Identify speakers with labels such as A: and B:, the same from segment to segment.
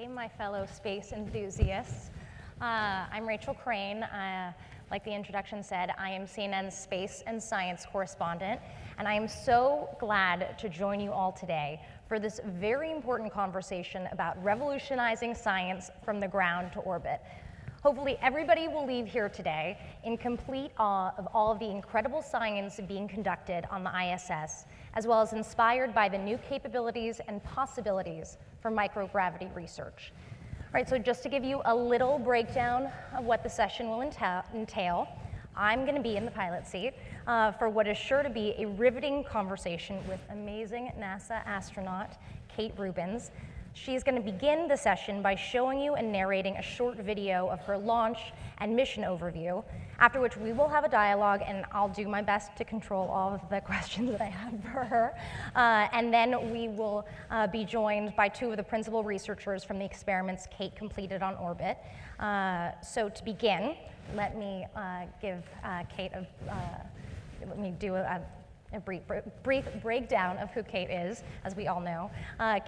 A: Hey, my fellow space enthusiasts. I'm Rachel Crane. Like the introduction said, I am CNN's space and science correspondent, and I am so glad to join you all today for this very important conversation about revolutionizing science from the ground to orbit. Hopefully everybody will leave here today in complete awe of all of the incredible science being conducted on the ISS, as well as inspired by the new capabilities and possibilities for microgravity research. All right, so just to give you a little breakdown of what the session will entail, I'm going to be in the pilot seat for what is sure to be a riveting conversation with amazing NASA astronaut Kate Rubins. She's going to begin the session by showing you and narrating a short video of her launch and mission overview, after which we will have a dialogue, and I'll do my best to control all of the questions that I have for her. And then we will be joined by two of the principal researchers from the experiments Kate completed on orbit. So to begin, let me give Kate let me do a brief breakdown of who Kate is. As we all know,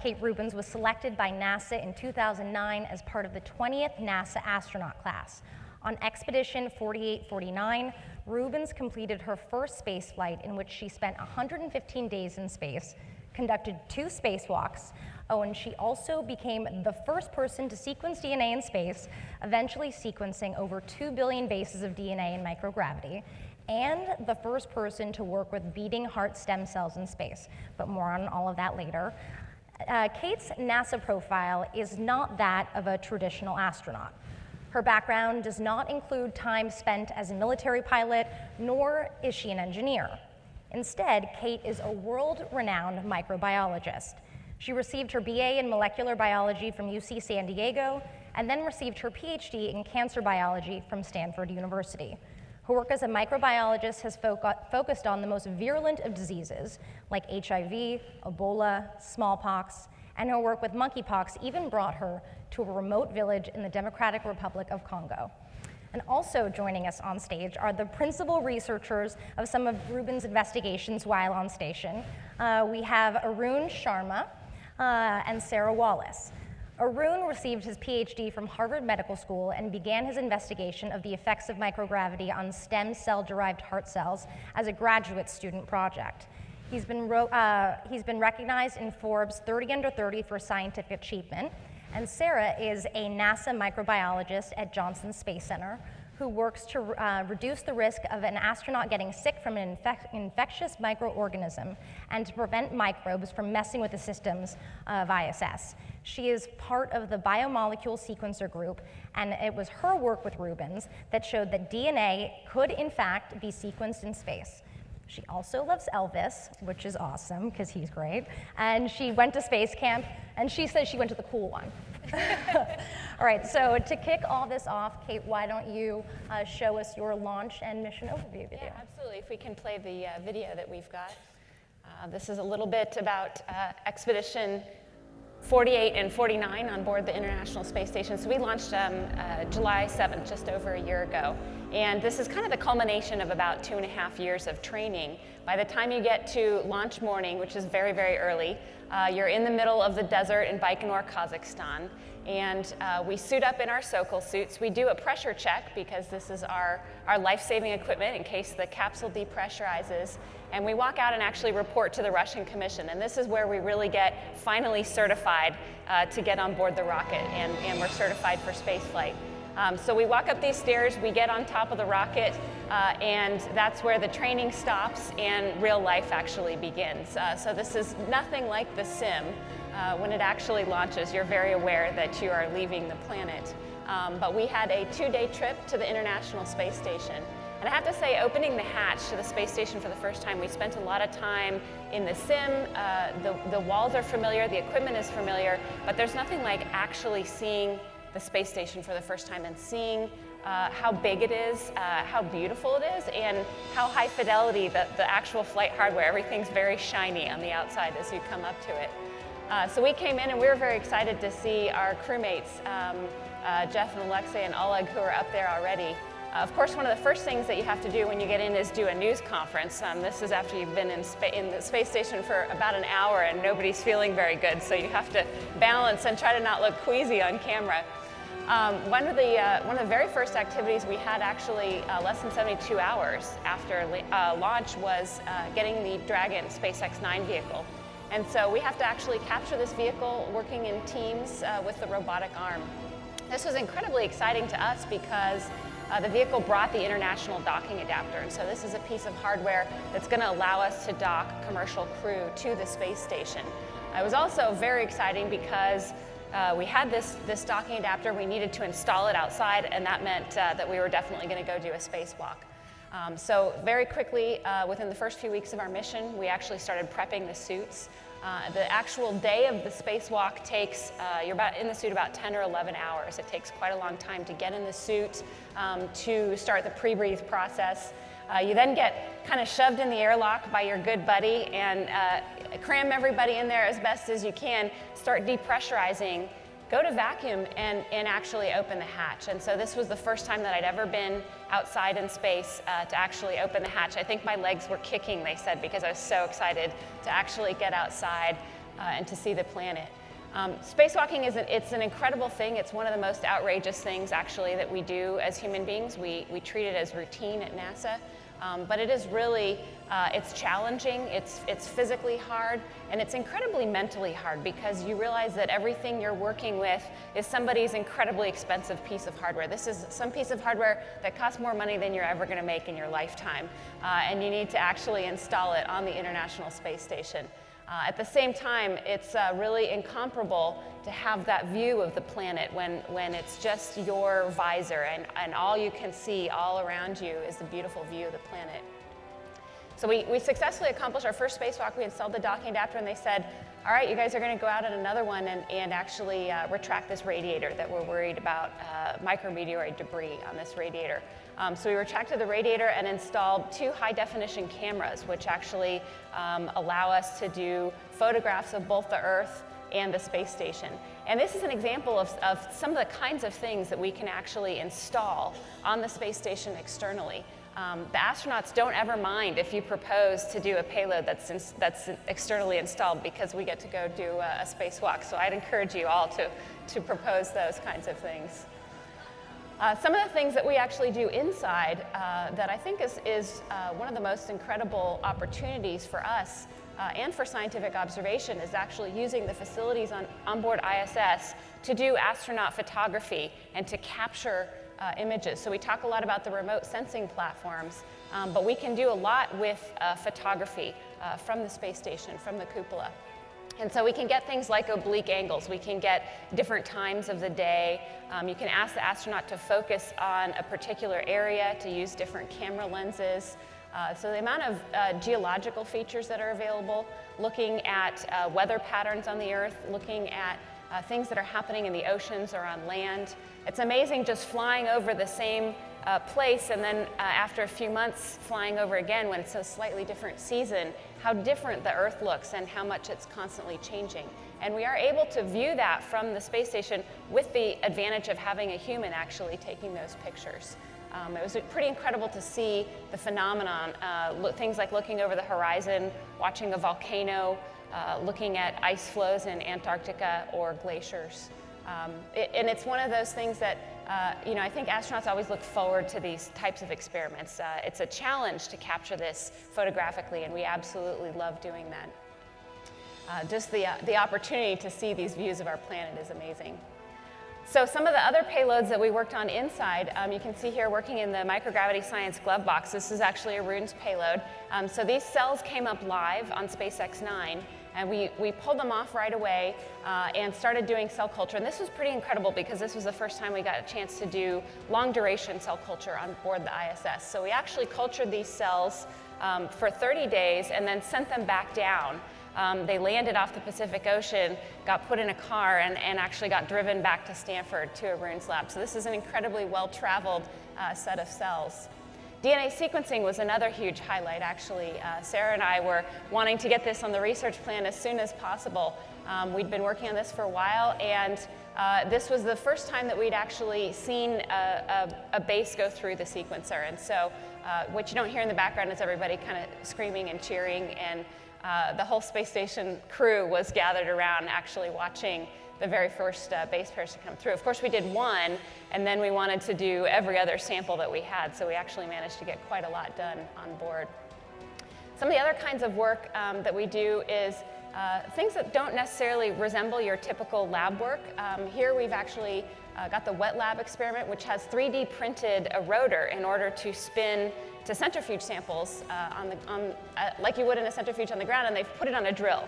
A: Kate Rubins was selected by NASA in 2009 as part of the 20th NASA astronaut class. On Expedition 4849, Rubins completed her first space flight in which she spent 115 days in space, conducted 2 spacewalks. Oh, and she also became the first person to sequence DNA in space, eventually sequencing over 2 billion bases of DNA in microgravity, and the first person to work with beating heart stem cells in space, but more on all of that later. Kate's NASA profile is not that of a traditional astronaut. Her background does not include time spent as a military pilot, nor is she an engineer. Instead, Kate is a world-renowned microbiologist. She received her BA in molecular biology from UC San Diego, and then received her Ph.D. in cancer biology from Stanford University. Her work as a microbiologist has focused on the most virulent of diseases, like HIV, Ebola, smallpox, and her work with monkeypox even brought her to a remote village in the Democratic Republic of Congo. And also joining us on stage are the principal researchers of some of Rubins' investigations while on station. We have Arun Sharma and Sarah Wallace. Arun received his Ph.D. from Harvard Medical School and began his investigation of the effects of microgravity on stem cell-derived heart cells as a graduate student project. He's been recognized in Forbes 30 Under 30 for scientific achievement, and Sarah is a NASA microbiologist at Johnson Space Center who works to reduce the risk of an astronaut getting sick from an infectious microorganism and to prevent microbes from messing with the systems of ISS. She is part of the biomolecule sequencer group, and it was her work with Rubins that showed that DNA could in fact be sequenced in space. She also loves Elvis, which is awesome because he's great, and she went to space camp, and she says she went to the cool one. All right, so to kick all this off, Kate, why don't you show us your launch and mission overview video?
B: Yeah, absolutely. If we can play the video that we've got. This is a little bit about Expedition 48 and 49 on board the International Space Station. So we launched July 7th, just over a year ago. And this is kind of the culmination of about 2.5 years of training. By the time you get to launch morning, which is very, very early, you're in the middle of the desert in Baikonur, Kazakhstan. And we suit up in our Sokol suits. We do a pressure check because this is our life-saving equipment in case the capsule depressurizes. And we walk out and actually report to the Russian Commission. And this is where we really get finally certified to get on board the rocket. And we're certified for spaceflight. So we walk up these stairs, we get on top of the rocket, and that's where the training stops and real life actually begins. So this is nothing like the sim. When it actually launches, you're very aware that you are leaving the planet. But we had a 2-day trip to the International Space Station. And I have to say, opening the hatch to the space station for the first time, we spent a lot of time in the sim. The walls are familiar, the equipment is familiar, but there's nothing like actually seeing the space station for the first time and seeing how big it is, how beautiful it is, and how high fidelity the actual flight hardware. Everything's very shiny on the outside as you come up to it. So we came in and we were very excited to see our crewmates, Jeff and Alexei and Oleg, who are up there already. Of course, one of the first things that you have to do when you get in is do a news conference. This is after you've been in the space station for about an hour and nobody's feeling very good, so you have to balance and try to not look queasy on camera. One of the very first activities we had actually less than 72 hours after launch was getting the Dragon SpaceX 9 vehicle. And so we have to actually capture this vehicle working in teams with the robotic arm. This was incredibly exciting to us because the vehicle brought the international docking adapter, and so this is a piece of hardware that's going to allow us to dock commercial crew to the space station. It was also very exciting because we had this docking adapter. We needed to install it outside, and that meant that we were definitely going to go do a spacewalk. So very quickly, within the first few weeks of our mission, we actually started prepping the suits. The actual day of the spacewalk takes, you're in the suit about 10 or 11 hours. It takes quite a long time to get in the suit, to start the pre-breathe process. You then get kind of shoved in the airlock by your good buddy and cram everybody in there as best as you can, start depressurizing, go to vacuum and actually open the hatch. And so this was the first time that I'd ever been outside in space to actually open the hatch. I think my legs were kicking, they said, because I was so excited to actually get outside and to see the planet. Spacewalking it's an incredible thing. It's one of the most outrageous things actually that we do as human beings. We treat it as routine at NASA. But it is really, it's challenging, it's physically hard, and it's incredibly mentally hard because you realize that everything you're working with is somebody's incredibly expensive piece of hardware. This is some piece of hardware that costs more money than you're ever going to make in your lifetime, and you need to actually install it on the International Space Station. At the same time, it's really incomparable to have that view of the planet when it's just your visor and all you can see all around you is the beautiful view of the planet. So we successfully accomplished our first spacewalk. We installed the docking adapter and they said, all right, you guys are going to go out on another one and actually retract this radiator that we're worried about micrometeoroid debris on this radiator. So we retracted the radiator and installed 2 high-definition cameras, which actually allow us to do photographs of both the Earth and the space station. And this is an example of some of the kinds of things that we can actually install on the space station externally. The astronauts don't ever mind if you propose to do a payload that's externally installed because we get to go do a spacewalk. So I'd encourage you all to propose those kinds of things. Some of the things that we actually do inside that I think is one of the most incredible opportunities for us and for scientific observation is actually using the facilities on board ISS to do astronaut photography and to capture images. So we talk a lot about the remote sensing platforms, but we can do a lot with photography from the space station, from the cupola. And so we can get things like oblique angles. We can get different times of the day. You can ask the astronaut to focus on a particular area, to use different camera lenses. So the amount of geological features that are available, looking at weather patterns on the Earth, looking at things that are happening in the oceans or on land. It's amazing just flying over the same place and then after a few months flying over again when it's a slightly different season, how different the Earth looks and how much it's constantly changing. And we are able to view that from the space station with the advantage of having a human actually taking those pictures. It was pretty incredible to see the phenomenon, things like looking over the horizon, watching a volcano, looking at ice flows in Antarctica or glaciers. And it's one of those things that, I think astronauts always look forward to these types of experiments. It's a challenge to capture this photographically, and we absolutely love doing that. Just the opportunity to see these views of our planet is amazing. So some of the other payloads that we worked on inside, you can see here working in the microgravity science glove box. This is actually Arun's payload. So these cells came up live on SpaceX 9, and we pulled them off right away and started doing cell culture. And this was pretty incredible because this was the first time we got a chance to do long duration cell culture on board the ISS. So we actually cultured these cells for 30 days and then sent them back down. They landed off the Pacific Ocean, got put in a car, and actually got driven back to Stanford to Arun's lab. So this is an incredibly well-traveled set of cells. DNA sequencing was another huge highlight, actually. Sarah and I were wanting to get this on the research plan as soon as possible. We'd been working on this for a while, and this was the first time that we'd actually seen a base go through the sequencer. And so what you don't hear in the background is everybody kind of screaming and cheering, and the whole space station crew was gathered around actually watching the very first base pairs to come through. Of course, we did one, and then we wanted to do every other sample that we had, so we actually managed to get quite a lot done on board. Some of the other kinds of work that we do is things that don't necessarily resemble your typical lab work. Here we've actually got the wet lab experiment, which has 3D printed a rotor in order to spin to centrifuge samples like you would in a centrifuge on the ground, and they've put it on a drill.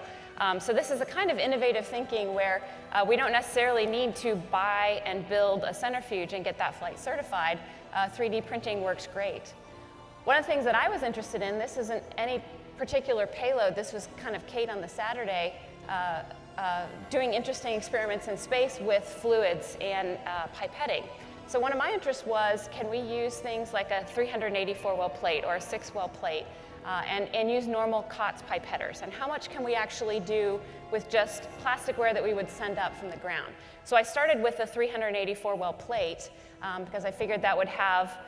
B: So this is a kind of innovative thinking where we don't necessarily need to buy and build a centrifuge and get that flight certified. 3D printing works great. One of the things that I was interested in, this isn't any particular payload, this was kind of Kate on the Saturday, doing interesting experiments in space with fluids and pipetting. So one of my interests was, can we use things like a 384 well plate or a 6 well plate and use normal COTS pipetters? And how much can we actually do with just plasticware that we would send up from the ground? So I started with a 384 well plate because I figured that would have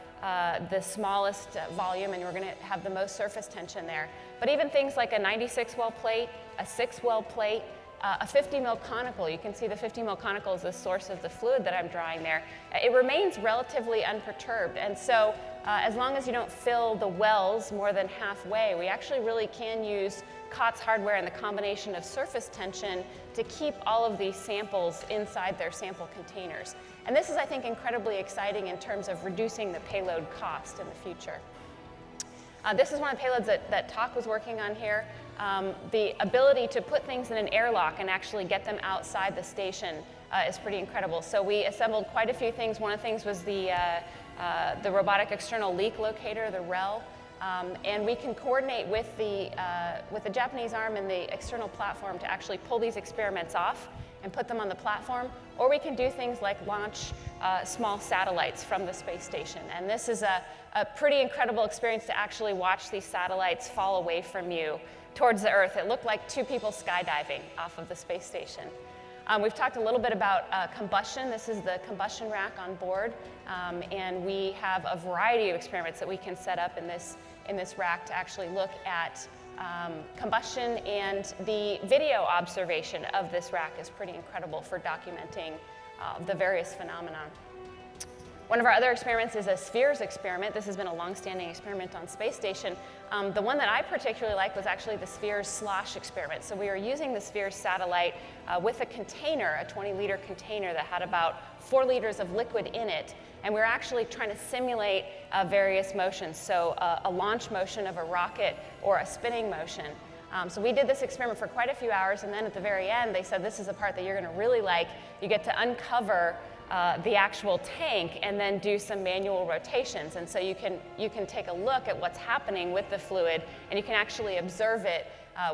B: the smallest volume and we're going to have the most surface tension there. But even things like a 96 well plate, a 6 well plate, a 50 mil conical, you can see the 50 mil conical is the source of the fluid that I'm drawing there. It remains relatively unperturbed, and so as long as you don't fill the wells more than halfway, we actually really can use COTS hardware and the combination of surface tension to keep all of these samples inside their sample containers. And this is, I think, incredibly exciting in terms of reducing the payload cost in the future. This is one of the payloads that TALK was working on here. The ability to put things in an airlock and actually get them outside the station is pretty incredible. So we assembled quite a few things. One of the things was the robotic external leak locator, the REL. And we can coordinate with the Japanese arm and the external platform to actually pull these experiments off and put them on the platform. Or we can do things like launch small satellites from the space station. And this is a pretty incredible experience to actually watch these satellites fall away from you towards the Earth. It looked like two people skydiving off of the space station. We've talked a little bit about combustion. This is the combustion rack on board, and we have a variety of experiments that we can set up in this rack to actually look at combustion, and the video observation of this rack is pretty incredible for documenting the various phenomena. One of our other experiments is a spheres experiment. This has been a long-standing experiment on space station. The one that I particularly liked was actually the spheres slosh experiment. So we were using the spheres satellite with a container, a 20-liter container that had about 4 liters of liquid in it. And we were actually trying to simulate various motions, so a launch motion of a rocket or a spinning motion. So we did this experiment for quite a few hours, and then at the very end, they said, this is the part that you're going to really like. You get to uncover the actual tank and then do some manual rotations. And so you can take a look at what's happening with the fluid, and you can actually observe it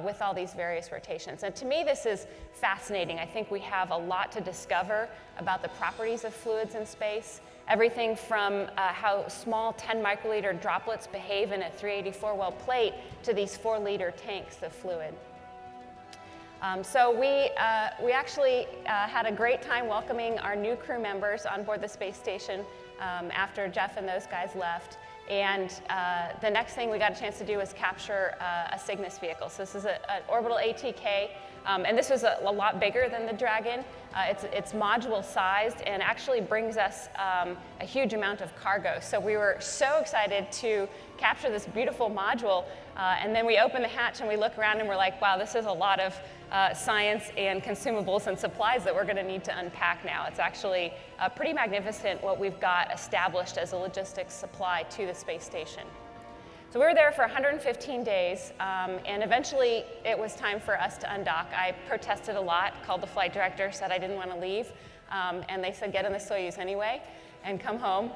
B: with all these various rotations. And to me, this is fascinating. I think we have a lot to discover about the properties of fluids in space. Everything from how small 10 microliter droplets behave in a 384 well plate to these 4-liter tanks of fluid. So we actually had a great time welcoming our new crew members on board the space station after Jeff and those guys left. And the next thing we got a chance to do was capture a Cygnus vehicle. So this is an orbital ATK, and this was a lot bigger than the Dragon. It's module sized and actually brings us a huge amount of cargo. So we were so excited to capture this beautiful module, and then we open the hatch and we look around and we're like, wow, this is a lot of science and consumables and supplies that we're going to need to unpack now. It's actually pretty magnificent what we've got established as a logistics supply to the space station. So we were there for 115 days, and eventually it was time for us to undock. I protested a lot, called the flight director, said I didn't want to leave, and they said get in the Soyuz anyway and come home.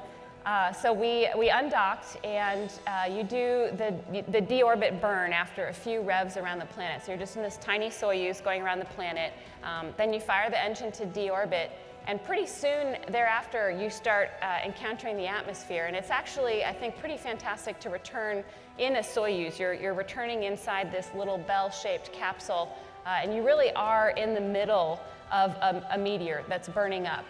B: So we undocked, and you do the deorbit burn after a few revs around the planet. So you're just in this tiny Soyuz going around the planet. Then you fire the engine to deorbit, and pretty soon thereafter you start encountering the atmosphere. And it's actually, I think, pretty fantastic to return in a Soyuz. You're returning inside this little bell-shaped capsule, and you really are in the middle of a meteor that's burning up.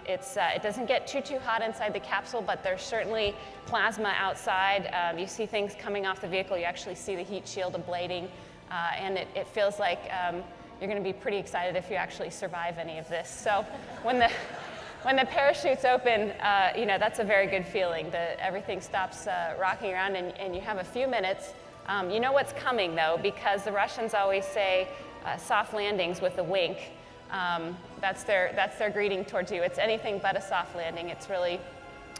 B: It doesn't get too hot inside the capsule, but there's certainly plasma outside. You see things coming off the vehicle. You actually see the heat shield ablating, and it feels like you're going to be pretty excited if you actually survive any of this. So when the parachutes open, that's a very good feeling. Everything stops rocking around, and you have a few minutes. You know what's coming, though, because the Russians always say soft landings with a wink. That's their greeting towards you. It's anything but a soft landing. It's really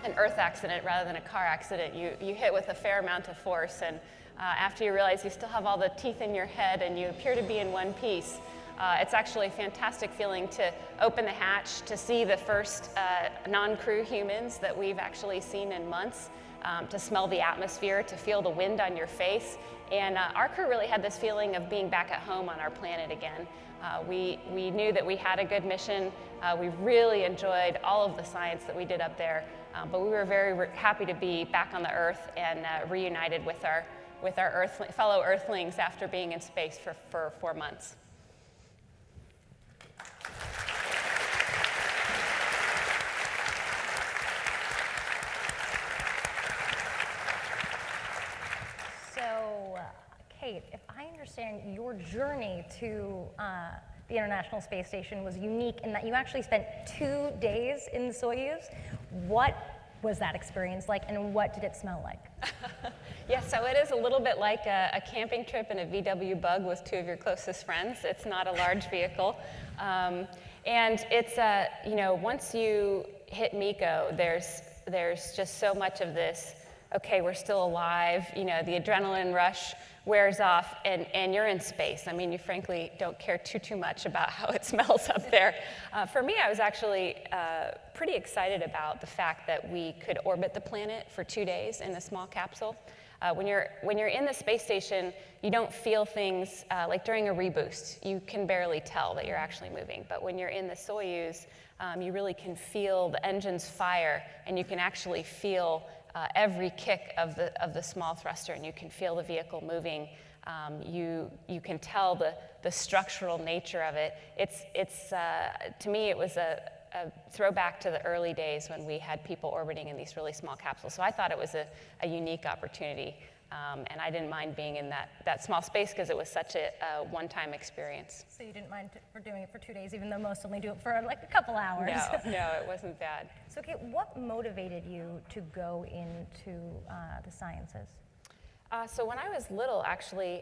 B: an earth accident rather than a car accident. You hit with a fair amount of force, and after you realize you still have all the teeth in your head and you appear to be in one piece, it's actually a fantastic feeling to open the hatch, to see the first non-crew humans that we've actually seen in months, to smell the atmosphere, to feel the wind on your face. And our crew really had this feeling of being back at home on our planet again. We knew that we had a good mission. We really enjoyed all of the science that we did up there, but we were very happy to be back on the Earth and reunited with our fellow Earthlings after being in space for 4 months.
A: So, Kate, if I understand, your journey to the International Space Station was unique in that you actually spent 2 days in the Soyuz. What was that experience like, and what did it smell like?
B: Yeah, so it is a little bit like a camping trip in a VW Bug with 2 of your closest friends. It's not a large vehicle. And it's, once you hit MECO, there's just so much of this, okay, we're still alive, the adrenaline rush wears off, and you're in space. I mean, you frankly don't care too much about how it smells up there. For me, I was actually pretty excited about the fact that we could orbit the planet for 2 days in a small capsule. When you're in the space station, you don't feel things like during a reboost. You can barely tell that you're actually moving. But when you're in the Soyuz, you really can feel the engines fire, and you can actually feel every kick of the small thruster, and you can feel the vehicle moving. You can tell the structural nature of it. It's to me, it was a throwback to the early days when we had people orbiting in these really small capsules. So I thought it was a unique opportunity, and I didn't mind being in that small space because it was such a one-time experience.
A: So you didn't mind for doing it for 2 days, even though most only do it for like a couple hours?
B: No, it wasn't bad.
A: So, Kate, what motivated you to go into the sciences?
B: So when I was little, actually,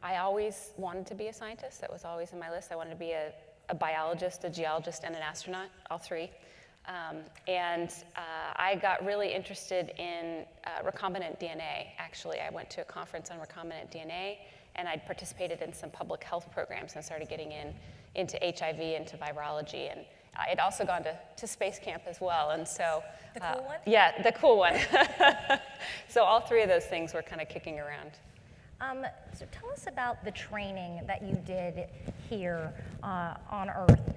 B: I always wanted to be a scientist. That was always in my list. I wanted to be a biologist, a geologist, and an astronaut, all 3. I got really interested in recombinant DNA. Actually, I went to a conference on recombinant DNA, and I'd participated in some public health programs and started getting into HIV, into virology, and I'd also gone to space camp as well. And so,
A: the cool one?
B: Yeah, the cool one. So all 3 of those things were kind of kicking around.
A: So tell us about the training that you did here on Earth.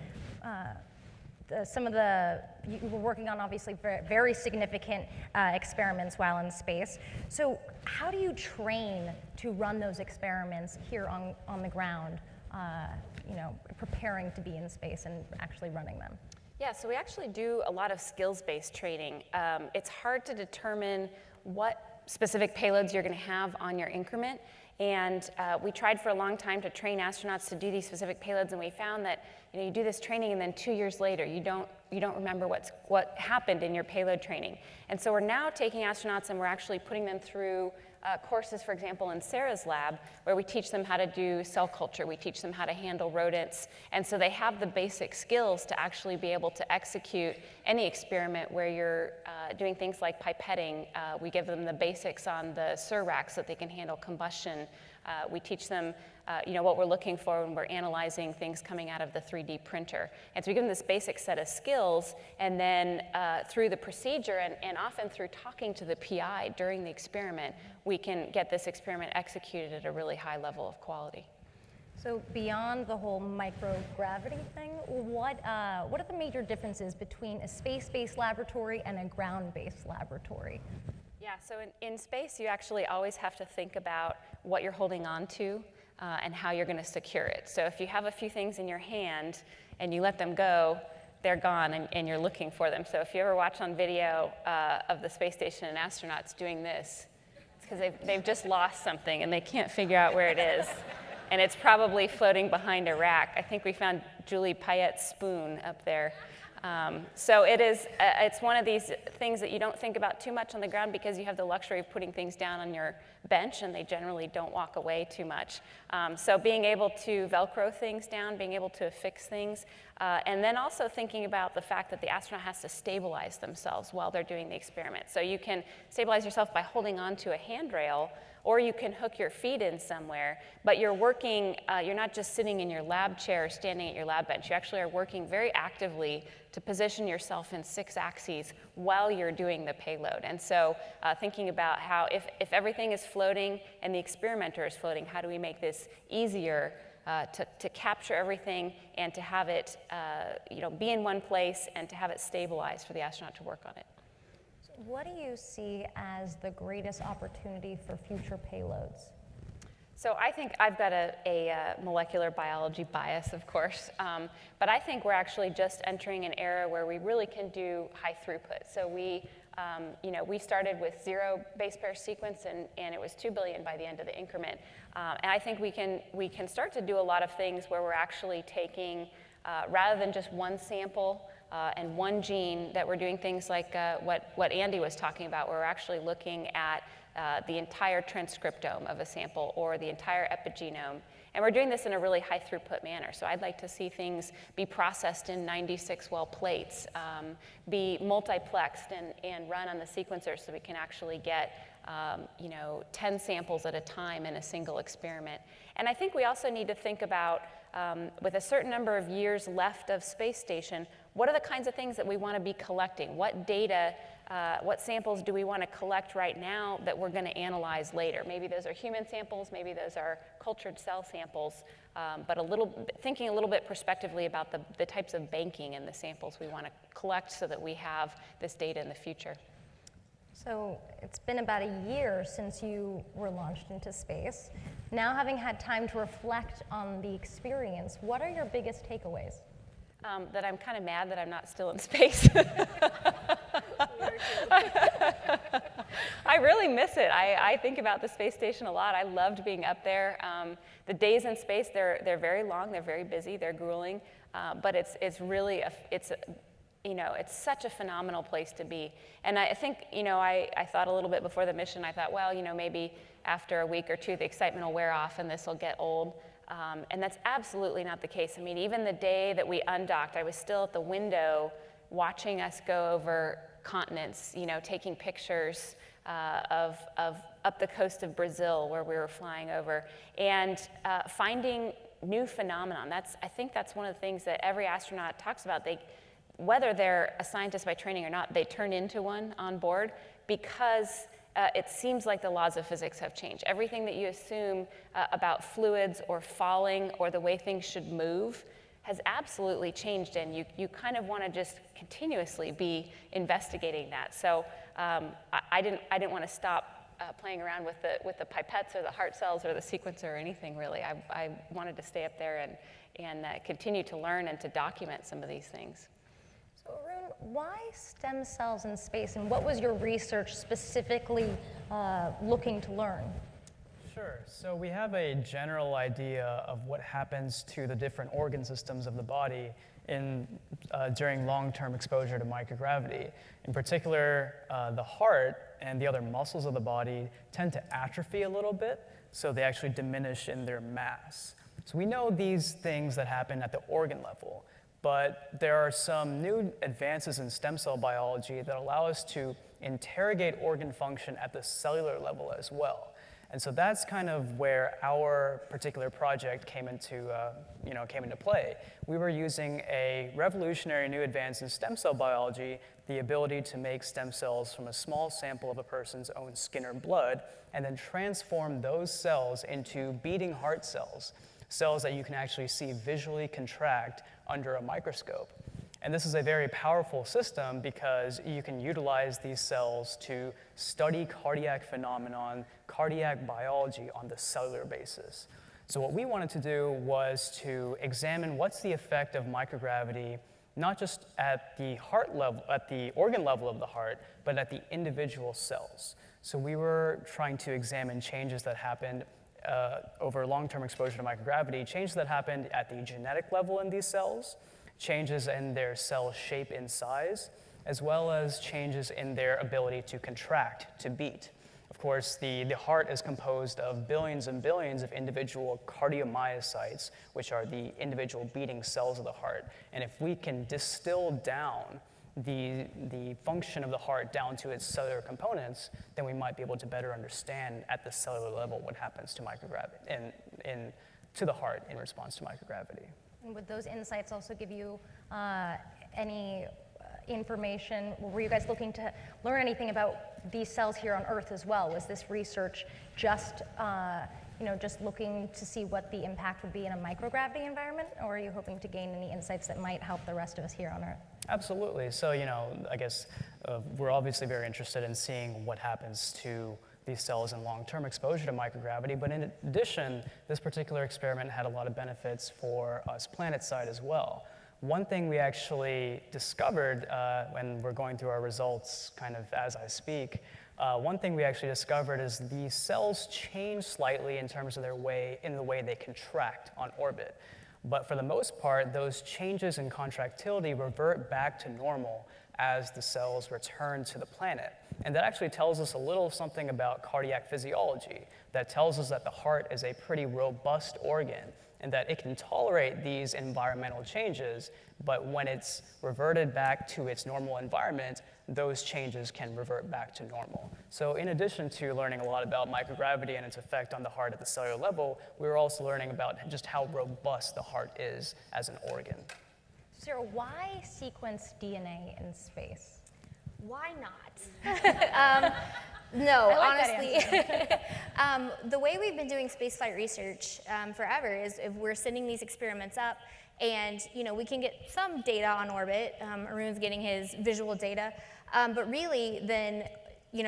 A: You were working on obviously very significant experiments while in space. So how do you train to run those experiments here on the ground, preparing to be in space and actually running them?
B: Yeah, so we actually do a lot of skills-based training. It's hard to determine what specific payloads you're going to have on your increment. And we tried for a long time to train astronauts to do these specific payloads, and we found that you do this training, and then 2 years later, you don't remember what happened in your payload training. And so we're now taking astronauts, and we're actually putting them through courses, for example, in Sarah's lab, where we teach them how to do cell culture. We teach them how to handle rodents. And so they have the basic skills to actually be able to execute any experiment where you're doing things like pipetting. We give them the basics on the Surac so that they can handle combustion. We teach them what we're looking for when we're analyzing things coming out of the 3D printer. And so we give them this basic set of skills, and then through the procedure and often through talking to the PI during the experiment, we can get this experiment executed at a really high level of quality.
A: So beyond the whole microgravity thing, what are the major differences between a space-based laboratory and a ground-based laboratory?
B: Yeah, so in space, you actually always have to think about what you're holding on to. and how you're going to secure it. So if you have a few things in your hand and you let them go, they're gone, and you're looking for them. So if you ever watch on video of the space station and astronauts doing this, it's because they've just lost something and they can't figure out where it is. And it's probably floating behind a rack. I think we found Julie Payette's spoon up there. So it's one of these things that you don't think about too much on the ground because you have the luxury of putting things down on your bench and they generally don't walk away too much. So being able to Velcro things down, being able to affix things, and then also thinking about the fact that the astronaut has to stabilize themselves while they're doing the experiment. So you can stabilize yourself by holding onto a handrail, or you can hook your feet in somewhere, but you're working, you're not just sitting in your lab chair or standing at your lab bench. You actually are working very actively to position yourself in 6 axes while you're doing the payload. And so thinking about how if everything is floating and the experimenter is floating, how do we make this easier to capture everything and to have it be in one place and to have it stabilized for the astronaut to work on it.
A: What do you see as the greatest opportunity for future payloads?
B: So I think I've got a molecular biology bias, of course, but I think we're actually just entering an era where we really can do high throughput. So we started with 0 base pair sequence, and it was 2 billion by the end of the increment. And I think we can start to do a lot of things where we're actually taking, rather than just one sample, and one gene, that we're doing things like what Andy was talking about, where we're actually looking at the entire transcriptome of a sample or the entire epigenome. And we're doing this in a really high throughput manner. So I'd like to see things be processed in 96-well plates, be multiplexed and run on the sequencer so we can actually get 10 samples at a time in a single experiment. And I think we also need to think about, with a certain number of years left of space station, what are the kinds of things that we want to be collecting? What data, what samples do we want to collect right now that we're going to analyze later? Maybe those are human samples, maybe those are cultured cell samples, but thinking a little bit prospectively about the types of banking in the samples we want to collect so that we have this data in the future.
A: So it's been about a year since you were launched into space. Now, having had time to reflect on the experience, what are your biggest takeaways?
B: That I'm kind of mad that I'm not still in space. I really miss it. I think about the space station a lot. I loved being up there. The days in space, they're very long, they're very busy, they're grueling, but it's really, it's such a phenomenal place to be. And I think, I thought a little bit before the mission, I thought, well, maybe after a week or two, the excitement will wear off and this will get old. And that's absolutely not the case. I mean, even the day that we undocked, I was still at the window watching us go over continents, taking pictures of up the coast of Brazil where we were flying over, and finding new phenomenon. I think that's one of the things that every astronaut talks about. Whether they're a scientist by training or not, they turn into one on board because it seems like the laws of physics have changed. Everything that you assume about fluids or falling or the way things should move has absolutely changed, and you kind of want to just continuously be investigating that. So I didn't want to stop playing around with the pipettes or the heart cells or the sequencer or anything really. I wanted to stay up there and continue to learn and to document some of these things.
A: So Arun, why stem cells in space, and what was your research specifically looking to learn?
C: Sure. So we have a general idea of what happens to the different organ systems of the body during long-term exposure to microgravity. In particular, the heart and the other muscles of the body tend to atrophy a little bit, so they actually diminish in their mass. So we know these things that happen at the organ level. But there are some new advances in stem cell biology that allow us to interrogate organ function at the cellular level as well. And so that's kind of where our particular project came into play. We were using a revolutionary new advance in stem cell biology, the ability to make stem cells from a small sample of a person's own skin or blood, and then transform those cells into beating heart cells, cells that you can actually see visually contract under a microscope. And this is a very powerful system because you can utilize these cells to study cardiac phenomenon, cardiac biology on the cellular basis. So what we wanted to do was to examine what's the effect of microgravity, not just at the heart level, at the organ level of the heart, but at the individual cells. So we were trying to examine changes that happened over long-term exposure to microgravity, changes that happened at the genetic level in these cells, changes in their cell shape and size, as well as changes in their ability to contract, to beat. Of course, the heart is composed of billions and billions of individual cardiomyocytes, which are the individual beating cells of the heart. And if we can distill down the function of the heart down to its cellular components, then we might be able to better understand at the cellular level what happens to microgravity, to the heart in response to microgravity.
A: And would those insights also give you any information? Were you guys looking to learn anything about these cells here on Earth as well? Was this research just just looking to see what the impact would be in a microgravity environment, or are you hoping to gain any insights that might help the rest of us here on Earth?
C: Absolutely. So, I guess we're obviously very interested in seeing what happens to these cells in long-term exposure to microgravity, but in addition, this particular experiment had a lot of benefits for us planet-side as well. One thing we actually discovered when we're going through our results kind of as I speak, one thing we actually discovered is the cells change slightly in terms of the way they contract on orbit. But for the most part, those changes in contractility revert back to normal as the cells return to the planet. And that actually tells us a little something about cardiac physiology. That tells us that the heart is a pretty robust organ and that it can tolerate these environmental changes, but when it's reverted back to its normal environment, those changes can revert back to normal. So in addition to learning a lot about microgravity and its effect on the heart at the cellular level, we were also learning about just how robust the heart is as an organ.
A: Sarah, why sequence DNA in space?
D: Why not? No,
A: I like
D: honestly, the way we've been doing spaceflight research forever is if we're sending these experiments up and, we can get some data on orbit. Arun's getting his visual data, but really then,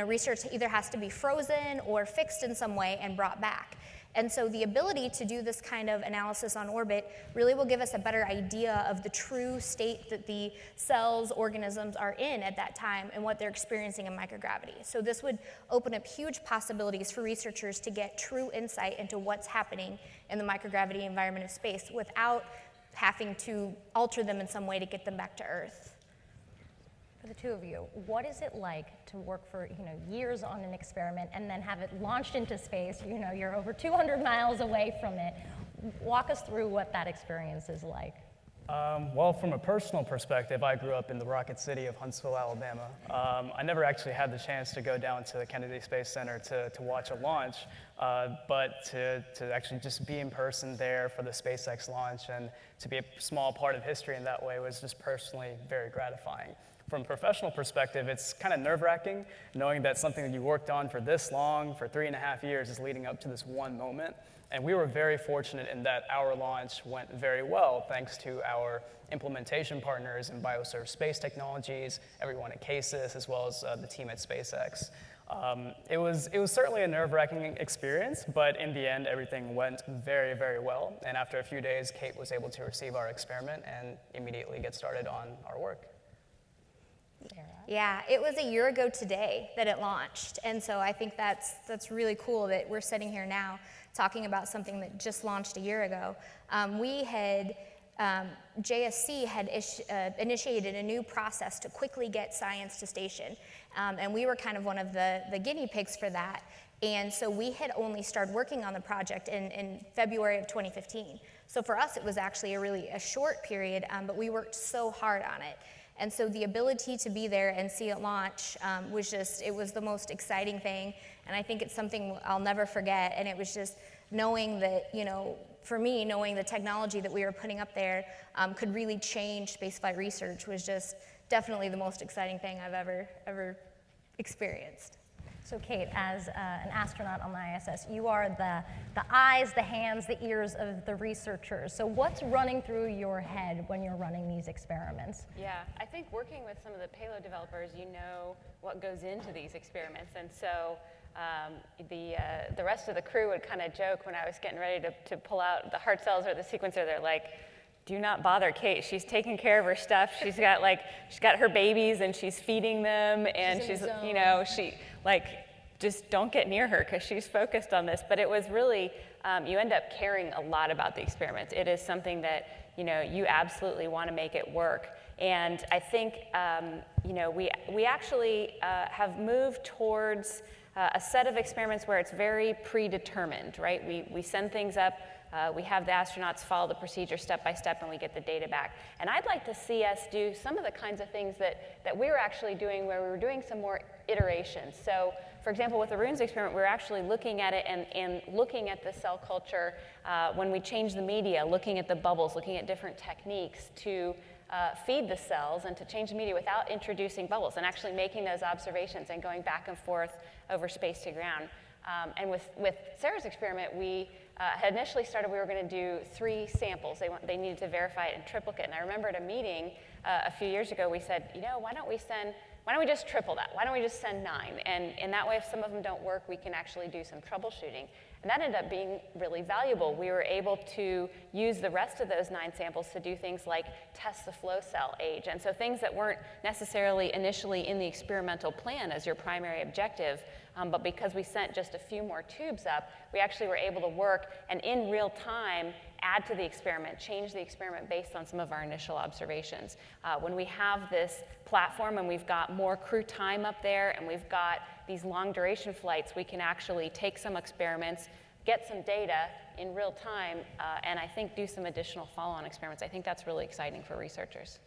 D: research either has to be frozen or fixed in some way and brought back. And so the ability to do this kind of analysis on orbit really will give us a better idea of the true state that the cells, organisms are in at that time and what they're experiencing in microgravity. So this would open up huge possibilities for researchers to get true insight into what's happening in the microgravity environment of space without having to alter them in some way to get them back to Earth.
A: For the two of you, what is it like to work for years on an experiment and then have it launched into space? You're over 200 miles away from it. Walk us through what that experience is like.
C: Well, from a personal perspective, I grew up in the rocket city of Huntsville, Alabama. I never actually had the chance to go down to the Kennedy Space Center to watch a launch, but to actually just be in person there for the SpaceX launch and to be a small part of history in that way was just personally very gratifying. From a professional perspective, it's kind of nerve-wracking knowing that something that you worked on for this long, for 3.5 years, is leading up to this one moment. And we were very fortunate in that our launch went very well, thanks to our implementation partners in Bioserve Space Technologies, everyone at CASIS, as well as the team at SpaceX. It was certainly a nerve-wracking experience, but in the end, everything went very, very well. And after a few days, Kate was able to receive our experiment and immediately get started on our work.
D: Yeah, it was a year ago today that it launched, and so I think that's really cool that we're sitting here now talking about something that just launched a year ago. JSC had initiated a new process to quickly get science to station, and we were kind of one of the guinea pigs for that. And so we had only started working on the project in February of 2015. So for us, it was actually a short period, but we worked so hard on it. And so the ability to be there and see it launch it was the most exciting thing. And I think it's something I'll never forget. And it was just knowing that, for me, knowing the technology that we were putting up there could really change spaceflight research was just definitely the most exciting thing I've ever experienced.
A: So Kate, as an astronaut on the ISS, you are the eyes, the hands, the ears of the researchers. So what's running through your head when you're running these experiments?
B: Yeah, I think working with some of the payload developers, you know what goes into these experiments. And so the rest of the crew would kind of joke when I was getting ready to pull out the heart cells or the sequencer. They're like, do not bother Kate. She's taking care of her stuff. She's got her babies and she's feeding them, and just don't get near her because she's focused on this. But it was really, you end up caring a lot about the experiments. It is something that, you absolutely want to make it work. And I think, we actually have moved towards a set of experiments where it's very predetermined, right? We send things up. We have the astronauts follow the procedure step by step, and we get the data back. And I'd like to see us do some of the kinds of things that we were actually doing, where we were doing some more iterations. So, for example, with Arun's experiment, we were actually looking at it and looking at the cell culture when we changed the media, looking at the bubbles, looking at different techniques to feed the cells and to change the media without introducing bubbles, and actually making those observations and going back and forth over space to ground. And with Sarah's experiment, we had initially started, we were going to do 3 samples. They needed to verify it in triplicate. And I remember at a meeting a few years ago, we said, why don't we just triple that? Why don't we just send 9? And that way, if some of them don't work, we can actually do some troubleshooting. And that ended up being really valuable. We were able to use the rest of those 9 samples to do things like test the flow cell age. And so things that weren't necessarily initially in the experimental plan as your primary objective, but because we sent just a few more tubes up, we actually were able to work and in real time add to the experiment, change the experiment based on some of our initial observations. When we have this platform and we've got more crew time up there and we've got these long duration flights, we can actually take some experiments, get some data in real time, and I think do some additional follow-on experiments. I think that's really exciting for researchers.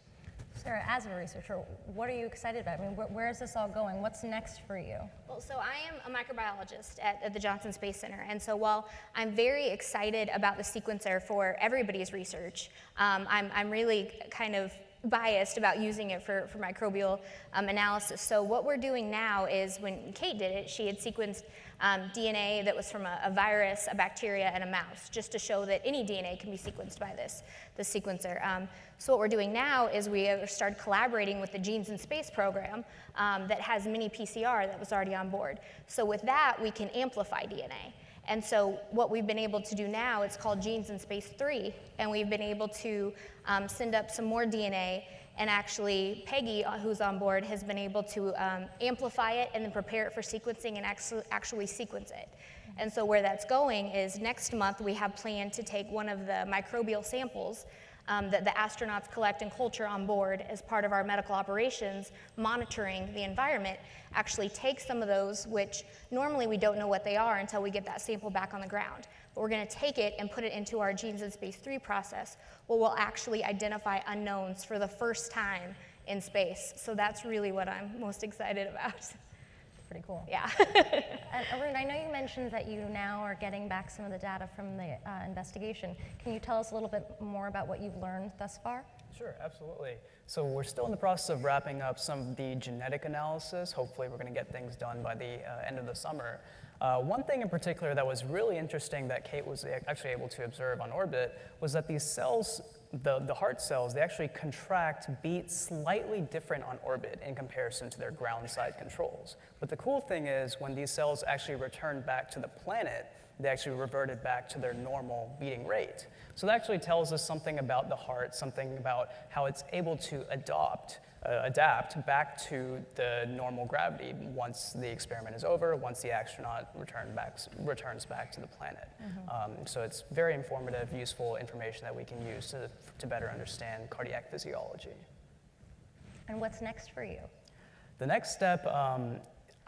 A: Sarah, as a researcher, what are you excited about? I mean, where is this all going? What's next for you?
D: Well, so I am a microbiologist at the Johnson Space Center, and so while I'm very excited about the sequencer for everybody's research, I'm really kind of biased about using it for microbial analysis. So what we're doing now is, when Kate did it, she had sequenced DNA that was from a virus, a bacteria, and a mouse, just to show that any DNA can be sequenced by the sequencer. So what we're doing now is we have started collaborating with the Genes in Space program that has mini PCR that was already on board. So with that, we can amplify DNA. And so what we've been able to do now, it's called Genes in Space 3, and we've been able to send up some more DNA, and actually Peggy, who's on board, has been able to amplify it and then prepare it for sequencing and actually sequence it. And so where that's going is, next month we have planned to take one of the microbial samples that the astronauts collect and culture on board as part of our medical operations, monitoring the environment, actually take some of those, which normally we don't know what they are until we get that sample back on the ground. But we're going to take it and put it into our Genes in Space 3 process, where we'll actually identify unknowns for the first time in space. So that's really what I'm most excited about.
A: Pretty cool.
D: Yeah.
A: And Arun, I know you mentioned that you now are getting back some of the data from the investigation. Can you tell us a little bit more about what you've learned thus far?
C: Sure, absolutely. So we're still in the process of wrapping up some of the genetic analysis. Hopefully we're going to get things done by the end of the summer. One thing in particular that was really interesting that Kate was actually able to observe on orbit was that these cells, the heart cells, they actually contract, beat slightly different on orbit in comparison to their ground side controls. But the cool thing is, when these cells actually returned back to the planet, they actually reverted back to their normal beating rate. So that actually tells us something about the heart, something about how it's able to adapt back to the normal gravity once the experiment is over, once the astronaut returns back to the planet. Mm-hmm. So it's very informative, useful information that we can use to better understand cardiac physiology.
A: And what's next for you?
C: The next step,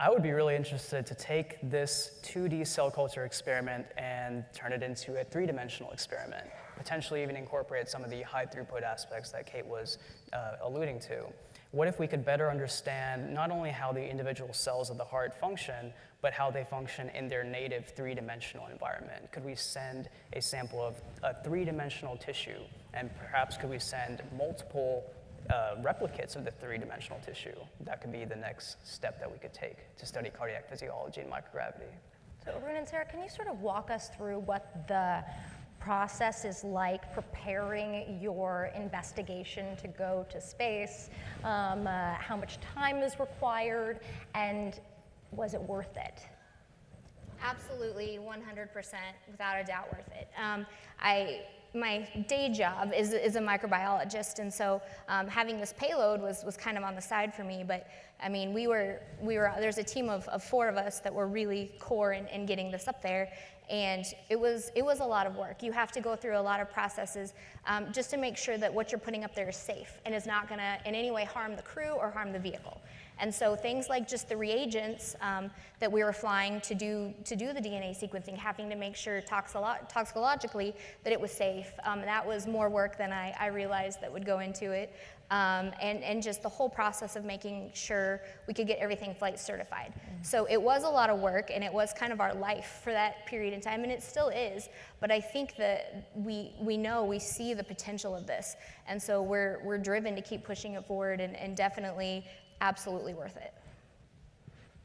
C: I would be really interested to take this 2D cell culture experiment and turn it into a 3-dimensional experiment, potentially even incorporate some of the high throughput aspects that Kate was alluding to. What if we could better understand not only how the individual cells of the heart function, but how they function in their native 3-dimensional environment? Could we send a sample of a 3-dimensional tissue, and perhaps could we send multiple replicates of the 3-dimensional tissue? That could be the next step that we could take to study cardiac physiology and microgravity.
A: So Arun and Sarah, can you sort of walk us through what the process is like preparing your investigation to go to space? How much time is required, and was it worth it?
D: Absolutely, 100%, without a doubt worth it. My day job is a microbiologist, and so having this payload was kind of on the side for me. But I mean, there's a team of 4 of us that were really core in getting this up there, and it was a lot of work. You have to go through a lot of processes just to make sure that what you're putting up there is safe and is not going to in any way harm the crew or harm the vehicle. And so things like just the reagents that we were flying to do the DNA sequencing, having to make sure toxicologically that it was safe, that was more work than I realized that would go into it. And just the whole process of making sure we could get everything flight certified. So it was a lot of work, and it was kind of our life for that period in time, and it still is. But I think that we see the potential of this, and so we're driven to keep pushing it forward, and definitely absolutely worth it.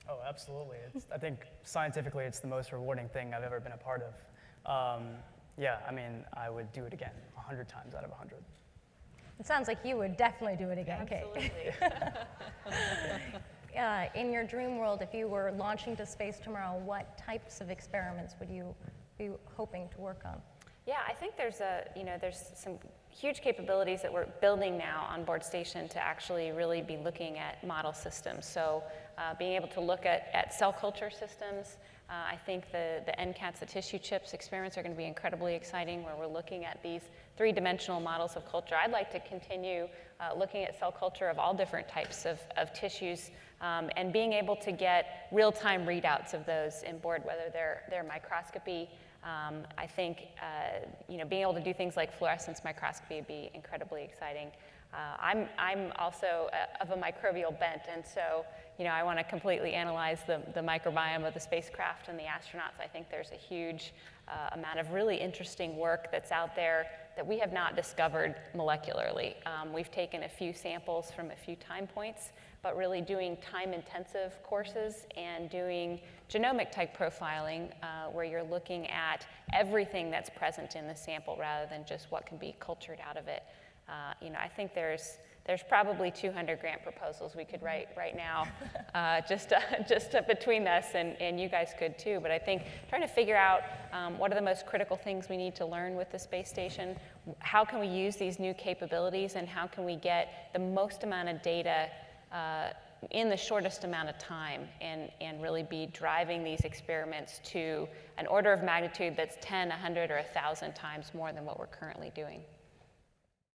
C: Oh, absolutely. I think scientifically it's the most rewarding thing I've ever been a part of. Yeah, I mean, I would do it again 100 times out of 100.
A: It sounds like you would definitely do it again, Kate.
B: Absolutely.
A: In your dream world, if you were launching to space tomorrow, what types of experiments would you be hoping to work on?
B: Yeah, I think there's some huge capabilities that we're building now on board station to actually really be looking at model systems. So being able to look at cell culture systems. I think the NCATs, the tissue chips experiments are going to be incredibly exciting, where we're looking at these 3-dimensional models of culture. I'd like to continue looking at cell culture of all different types of tissues and being able to get real-time readouts of those in board, whether they're microscopy. I think being able to do things like fluorescence microscopy would be incredibly exciting. I'm also of a microbial bent, and so I want to completely analyze the microbiome of the spacecraft and the astronauts. I think there's a huge amount of really interesting work that's out there that we have not discovered molecularly. We've taken a few samples from a few time points, but really doing time-intensive courses and doing genomic-type profiling where you're looking at everything that's present in the sample rather than just what can be cultured out of it. I think there's probably 200 grant proposals we could write right now, just between us, and you guys could too. But I think trying to figure out what are the most critical things we need to learn with the space station, how can we use these new capabilities, and how can we get the most amount of data in the shortest amount of time, and really be driving these experiments to an order of magnitude that's 10, 100, or 1,000 times more than what we're currently doing.